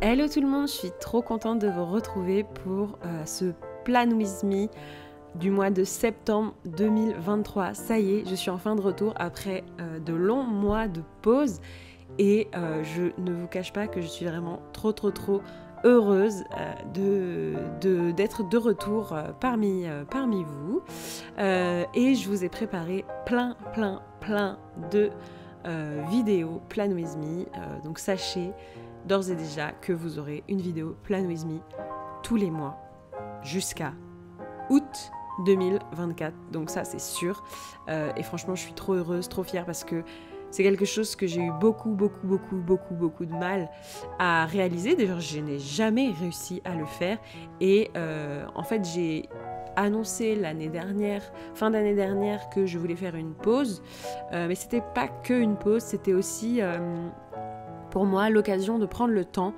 Hello tout le monde, je suis trop contente de vous retrouver pour ce Plan With Me du mois de septembre 2023. Ça y est, je suis enfin de retour après de longs mois de pause et je ne vous cache pas que je suis vraiment trop heureuse d'être de retour parmi vous. Et je vous ai préparé plein de vidéos Plan With Me. Donc sachez d'ores et déjà que vous aurez une vidéo Plan With Me tous les mois jusqu'à août 2024. Donc ça c'est sûr. Et franchement je suis trop heureuse, trop fière parce que c'est quelque chose que j'ai eu beaucoup de mal à réaliser. D'ailleurs, je n'ai jamais réussi à le faire. Et en fait, j'ai annoncé fin d'année dernière, que je voulais faire une pause. Mais c'était pas que une pause, c'était aussi pour moi l'occasion de prendre le temps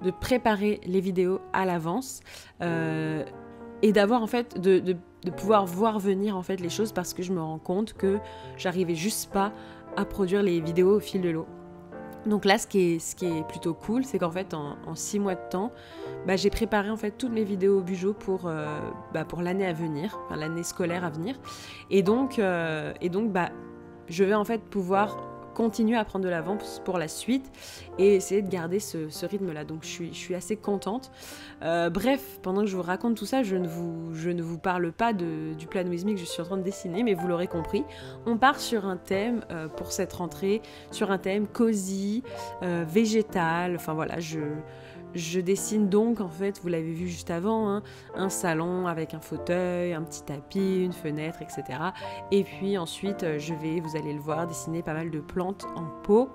de préparer les vidéos à l'avance et d'avoir en fait de pouvoir voir venir en fait les choses, parce que je me rends compte que j'arrivais juste pas à produire les vidéos au fil de l'eau. Donc là, ce qui est plutôt cool, c'est qu'en fait, en 6 mois de temps, j'ai préparé en fait toutes mes vidéos au Bujo pour l'année à venir, enfin l'année scolaire à venir. Et donc, je vais en fait pouvoir continuer à prendre de l'avance pour la suite et essayer de garder ce rythme-là. Donc je suis assez contente. Bref, pendant que je vous raconte tout ça, je ne vous parle pas du Plan With Me que je suis en train de dessiner, mais vous l'aurez compris, on part sur un thème pour cette rentrée, sur un thème cosy, végétal, enfin voilà, je dessine donc, en fait, vous l'avez vu juste avant, hein, un salon avec un fauteuil, un petit tapis, une fenêtre, etc. Et puis ensuite, vous allez le voir, dessiner pas mal de plantes en pot.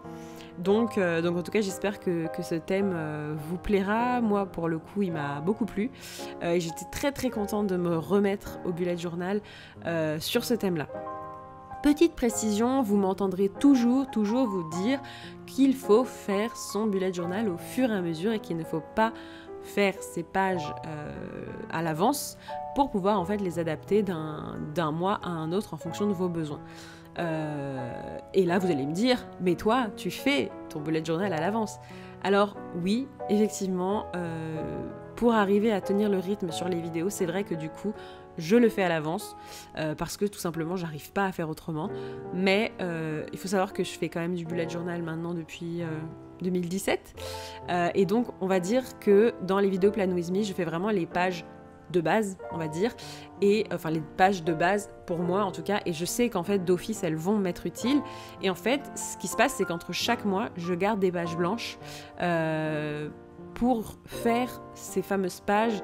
Donc en tout cas, j'espère que ce thème vous plaira. Moi, pour le coup, il m'a beaucoup plu. J'étais très contente de me remettre au bullet journal sur ce thème-là. Petite précision, vous m'entendrez toujours vous dire qu'il faut faire son bullet journal au fur et à mesure et qu'il ne faut pas faire ces pages à l'avance pour pouvoir en fait les adapter d'un mois à un autre en fonction de vos besoins. Et là vous allez me dire, mais toi tu fais ton bullet journal à l'avance. Alors oui, effectivement, pour arriver à tenir le rythme sur les vidéos, c'est vrai que du coup je le fais à l'avance parce que tout simplement j'arrive pas à faire autrement. Mais il faut savoir que je fais quand même du bullet journal maintenant depuis 2017 et donc on va dire que dans les vidéos Plan With Me, je fais vraiment les pages de base, on va dire, et enfin les pages de base pour moi en tout cas, et je sais qu'en fait d'office elles vont m'être utiles. Et en fait ce qui se passe, c'est qu'entre chaque mois je garde des pages blanches pour faire ces fameuses pages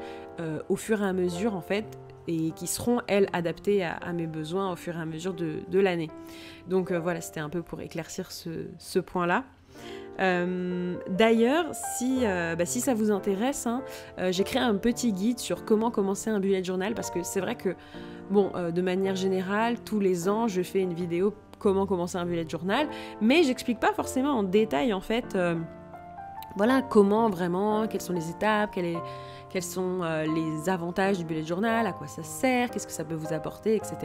au fur et à mesure en fait, et qui seront, elles, adaptées à mes besoins au fur et à mesure de l'année. Donc voilà, c'était un peu pour éclaircir ce point-là. D'ailleurs, si ça vous intéresse, hein, j'ai créé un petit guide sur comment commencer un bullet journal, parce que c'est vrai que, de manière générale, tous les ans, je fais une vidéo comment commencer un bullet journal, mais j'explique pas forcément en détail, en fait, voilà, comment vraiment, quelles sont les étapes, quels sont les avantages du bullet journal, à quoi ça sert, qu'est-ce que ça peut vous apporter, etc.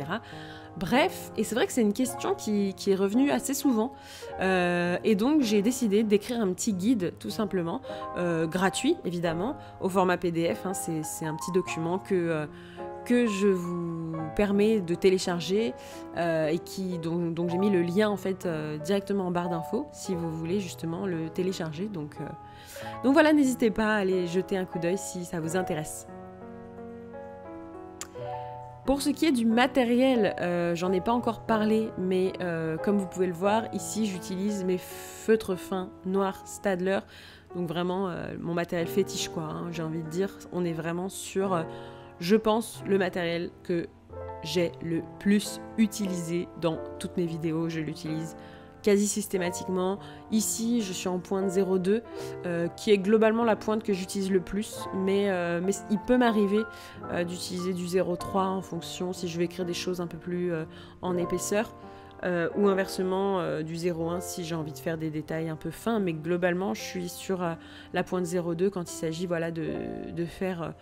Bref, et c'est vrai que c'est une question qui est revenue assez souvent. Et donc j'ai décidé d'écrire un petit guide, tout simplement, gratuit évidemment, au format PDF. Hein, c'est un petit document que je vous permets de télécharger et donc j'ai mis le lien en fait directement en barre d'infos si vous voulez justement le télécharger. Donc voilà, n'hésitez pas à aller jeter un coup d'œil si ça vous intéresse. Pour ce qui est du matériel, j'en ai pas encore parlé, mais comme vous pouvez le voir, ici j'utilise mes feutres fins noirs Staedtler, donc vraiment mon matériel fétiche quoi, hein, j'ai envie de dire. On est vraiment sur, je pense, le matériel que j'ai le plus utilisé dans toutes mes vidéos. Je l'utilise quasi systématiquement. Ici, je suis en pointe 0,2, qui est globalement la pointe que j'utilise le plus, mais il peut m'arriver d'utiliser du 0,3 en fonction, si je veux écrire des choses un peu plus en épaisseur, ou inversement du 0,1 si j'ai envie de faire des détails un peu fins, mais globalement, je suis sur la pointe 0,2 quand il s'agit voilà, de faire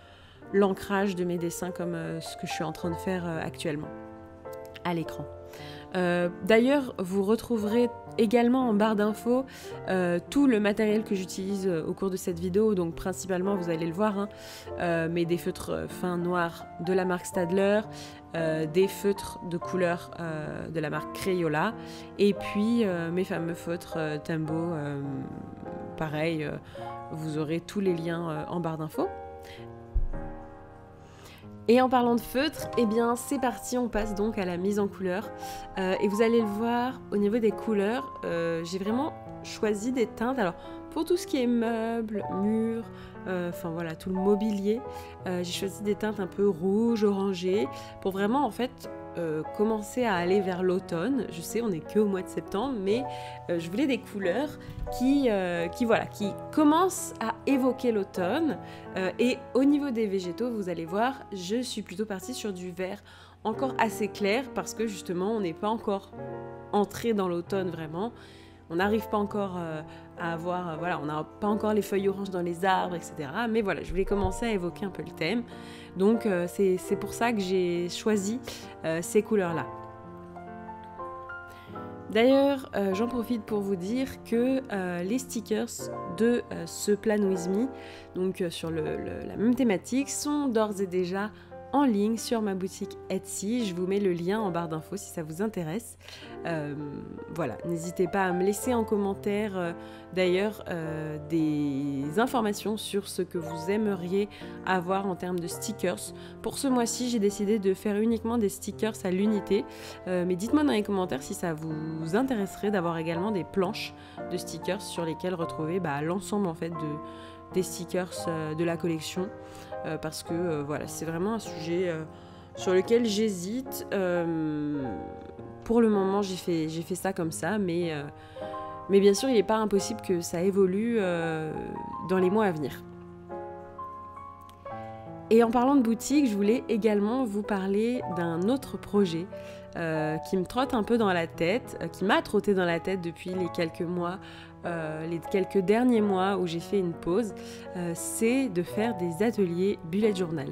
l'ancrage de mes dessins comme ce que je suis en train de faire actuellement à l'écran. D'ailleurs, vous retrouverez également en barre d'infos tout le matériel que j'utilise au cours de cette vidéo, donc principalement vous allez le voir, hein, mais des feutres fins noirs de la marque Staedtler, des feutres de couleur de la marque Crayola, et puis mes fameux feutres Tombow, pareil, vous aurez tous les liens en barre d'infos. Et en parlant de feutre, eh bien c'est parti, on passe donc à la mise en couleur. Et vous allez le voir, au niveau des couleurs, j'ai vraiment choisi des teintes. Alors pour tout ce qui est meubles, murs, enfin voilà, tout le mobilier, j'ai choisi des teintes un peu rouges, orangées, pour vraiment en fait commencer à aller vers l'automne. Je sais, on n'est qu'au mois de septembre, mais je voulais des couleurs qui commencent à évoquer l'automne. Et au niveau des végétaux, vous allez voir, je suis plutôt partie sur du vert encore assez clair, parce que justement, on n'est pas encore entré dans l'automne vraiment. On n'arrive pas encore à avoir, on n'a pas encore les feuilles oranges dans les arbres, etc. Mais voilà, je voulais commencer à évoquer un peu le thème. Donc c'est pour ça que j'ai choisi ces couleurs-là. D'ailleurs, j'en profite pour vous dire que les stickers de ce Plan With Me, donc sur la même thématique, sont d'ores et déjà en ligne sur ma boutique Etsy. Je vous mets le lien en barre d'infos si ça vous intéresse. Voilà, n'hésitez pas à me laisser en commentaire d'ailleurs des informations sur ce que vous aimeriez avoir en termes de stickers. Pour ce mois-ci, j'ai décidé de faire uniquement des stickers à l'unité, mais dites-moi dans les commentaires si ça vous intéresserait d'avoir également des planches de stickers sur lesquelles retrouver l'ensemble en fait des stickers de la collection. Parce que voilà, c'est vraiment un sujet sur lequel j'hésite. Pour le moment, j'ai fait ça comme ça, mais bien sûr, il n'est pas impossible que ça évolue dans les mois à venir. Et en parlant de boutique, je voulais également vous parler d'un autre projet qui me trotte un peu dans la tête, qui m'a trotté dans la tête depuis les quelques derniers mois où j'ai fait une pause, c'est de faire des ateliers bullet journal.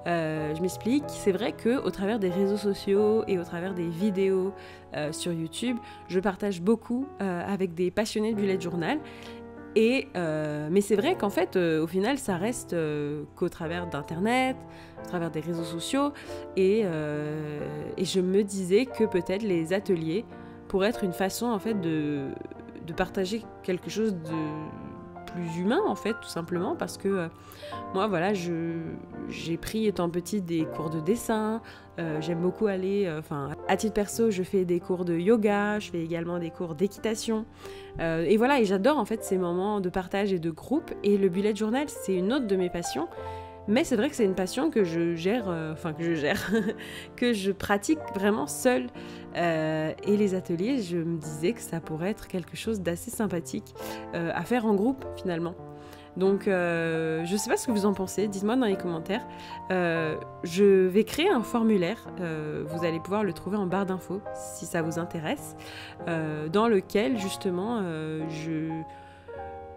Je m'explique, c'est vrai qu'au travers des réseaux sociaux et au travers des vidéos sur YouTube, je partage beaucoup avec des passionnés de bullet journal. Mais c'est vrai qu'en fait, au final, ça reste qu'au travers d'Internet, au travers des réseaux sociaux, et je me disais que peut-être les ateliers pourraient être une façon en fait de partager quelque chose de plus humain en fait, tout simplement, parce que moi voilà, j'ai pris étant petite des cours de dessin, j'aime beaucoup aller, à titre perso, je fais des cours de yoga, je fais également des cours d'équitation, et voilà, et j'adore en fait ces moments de partage et de groupe, et le bullet journal c'est une autre de mes passions. Mais c'est vrai que c'est une passion que je gère, que je pratique vraiment seule. Et les ateliers, je me disais que ça pourrait être quelque chose d'assez sympathique à faire en groupe finalement. Donc je sais pas ce que vous en pensez, dites-moi dans les commentaires. Je vais créer un formulaire, vous allez pouvoir le trouver en barre d'infos si ça vous intéresse, dans lequel justement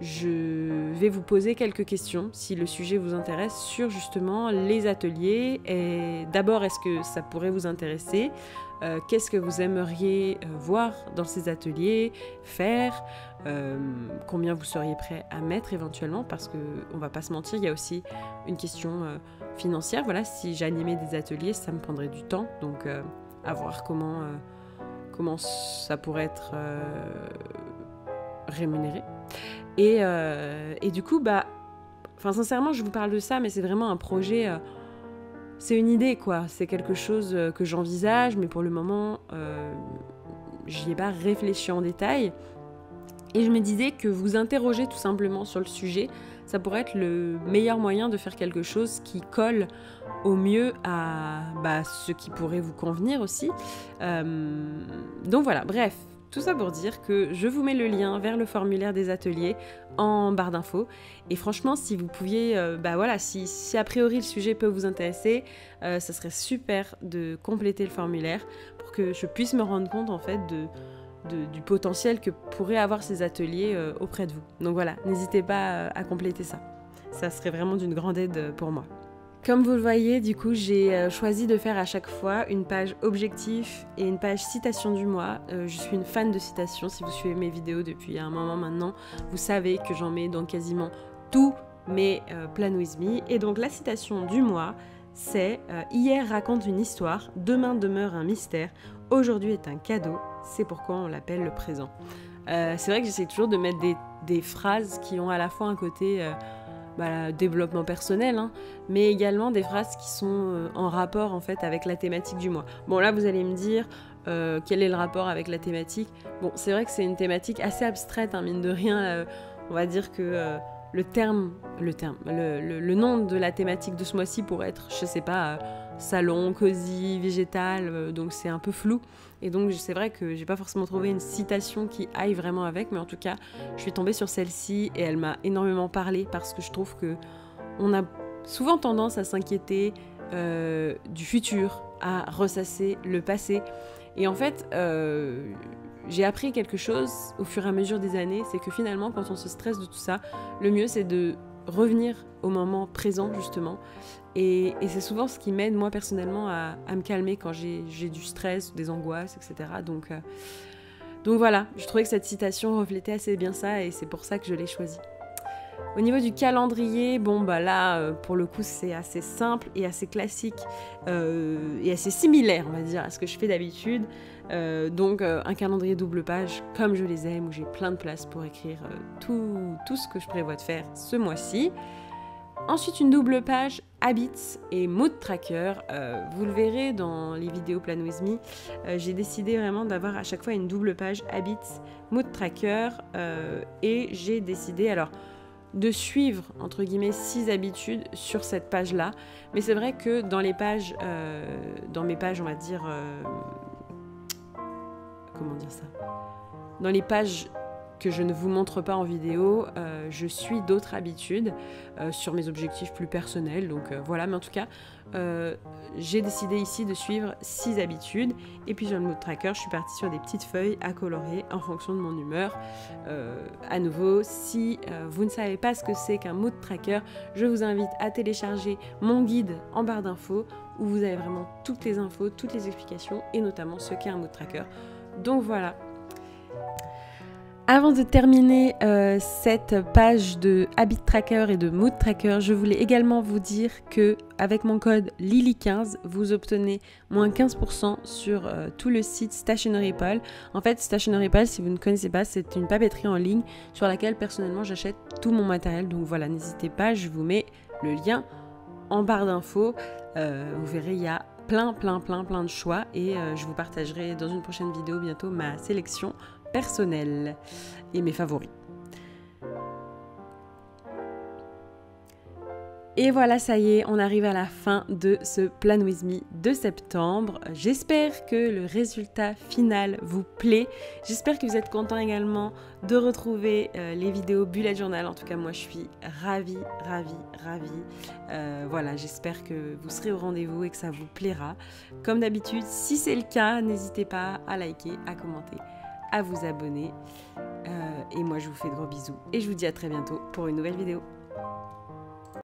je vais vous poser quelques questions, si le sujet vous intéresse, sur justement les ateliers. Et d'abord, est-ce que ça pourrait vous intéresser ? Qu'est-ce que vous aimeriez voir dans ces ateliers, faire ? Combien vous seriez prêt à mettre éventuellement ? Parce qu'on va pas se mentir, il y a aussi une question financière. Voilà, si j'animais des ateliers, ça me prendrait du temps. Donc, à voir comment ça pourrait être rémunéré. Et du coup, sincèrement, je vous parle de ça, mais c'est vraiment un projet, c'est une idée, quoi. C'est quelque chose que j'envisage, mais pour le moment, j'y ai pas réfléchi en détail. Et je me disais que vous interroger tout simplement sur le sujet, ça pourrait être le meilleur moyen de faire quelque chose qui colle au mieux à ce qui pourrait vous convenir aussi. Donc voilà, bref. Tout ça pour dire que je vous mets le lien vers le formulaire des ateliers en barre d'infos. Et franchement, si vous pouviez, si a priori le sujet peut vous intéresser, ça serait super de compléter le formulaire pour que je puisse me rendre compte en fait du potentiel que pourraient avoir ces ateliers auprès de vous. Donc voilà, n'hésitez pas à compléter ça. Ça serait vraiment d'une grande aide pour moi. Comme vous le voyez, du coup, j'ai choisi de faire à chaque fois une page objectif et une page citation du mois. Je suis une fan de citations. Si vous suivez mes vidéos depuis un moment maintenant, vous savez que j'en mets dans quasiment tous mes Plan With Me. Et donc la citation du mois, c'est hier raconte une histoire, demain demeure un mystère, aujourd'hui est un cadeau, c'est pourquoi on l'appelle le présent. C'est vrai que j'essaie toujours de mettre des phrases qui ont à la fois un côté développement personnel, hein, mais également des phrases qui sont en rapport en fait avec la thématique du mois. Bon, là vous allez me dire quel est le rapport avec la thématique. Bon, c'est vrai que c'est une thématique assez abstraite, hein, mine de rien. On va dire que le nom de la thématique de ce mois-ci pourrait être, je sais pas, salon, cosy, végétal, donc c'est un peu flou. Et donc c'est vrai que j'ai pas forcément trouvé une citation qui aille vraiment avec, mais en tout cas, je suis tombée sur celle-ci et elle m'a énormément parlé parce que je trouve que on a souvent tendance à s'inquiéter du futur, à ressasser le passé. Et en fait, j'ai appris quelque chose au fur et à mesure des années, c'est que finalement, quand on se stresse de tout ça, le mieux c'est de revenir au moment présent justement. Et c'est souvent ce qui m'aide moi personnellement à me calmer quand j'ai du stress, des angoisses, etc. Donc voilà, je trouvais que cette citation reflétait assez bien ça et c'est pour ça que je l'ai choisie. Au niveau du calendrier, bon bah là pour le coup c'est assez simple et assez classique et assez similaire on va dire à ce que je fais d'habitude. Donc un calendrier double page comme je les aime où j'ai plein de place pour écrire tout ce que je prévois de faire ce mois-ci. Ensuite une double page Habits et Mood Tracker. Vous le verrez dans les vidéos Plan With Me. J'ai décidé vraiment d'avoir à chaque fois une double page Habits, Mood Tracker et j'ai décidé alors de suivre entre guillemets 6 habitudes sur cette page là, mais c'est vrai que dans mes pages on va dire comment dire ça, dans les pages que je ne vous montre pas en vidéo, je suis d'autres habitudes sur mes objectifs plus personnels, donc voilà, mais en tout cas j'ai décidé ici de suivre 6 habitudes et puis sur le Mood Tracker je suis partie sur des petites feuilles à colorier en fonction de mon humeur. À nouveau, si vous ne savez pas ce que c'est qu'un Mood Tracker, je vous invite à télécharger mon guide en barre d'infos où vous avez vraiment toutes les infos, toutes les explications et notamment ce qu'est un Mood Tracker. Donc voilà. Avant de terminer cette page de Habit Tracker et de Mood Tracker, je voulais également vous dire que avec mon code Lily15, vous obtenez moins 15% sur tout le site Stationery Pal. En fait, Stationery Pal, si vous ne connaissez pas, c'est une papeterie en ligne sur laquelle personnellement j'achète tout mon matériel. Donc voilà, n'hésitez pas, je vous mets le lien en barre d'infos. Vous verrez, il y a plein de choix et je vous partagerai dans une prochaine vidéo bientôt ma sélection personnelle et mes favoris. Et voilà, ça y est, on arrive à la fin de ce Plan With Me de septembre. J'espère que le résultat final vous plaît. J'espère que vous êtes contents également de retrouver les vidéos Bullet Journal. En tout cas, moi, je suis ravie. Voilà, j'espère que vous serez au rendez-vous et que ça vous plaira. Comme d'habitude, si c'est le cas, n'hésitez pas à liker, à commenter, à vous abonner. Et moi, je vous fais de gros bisous et je vous dis à très bientôt pour une nouvelle vidéo.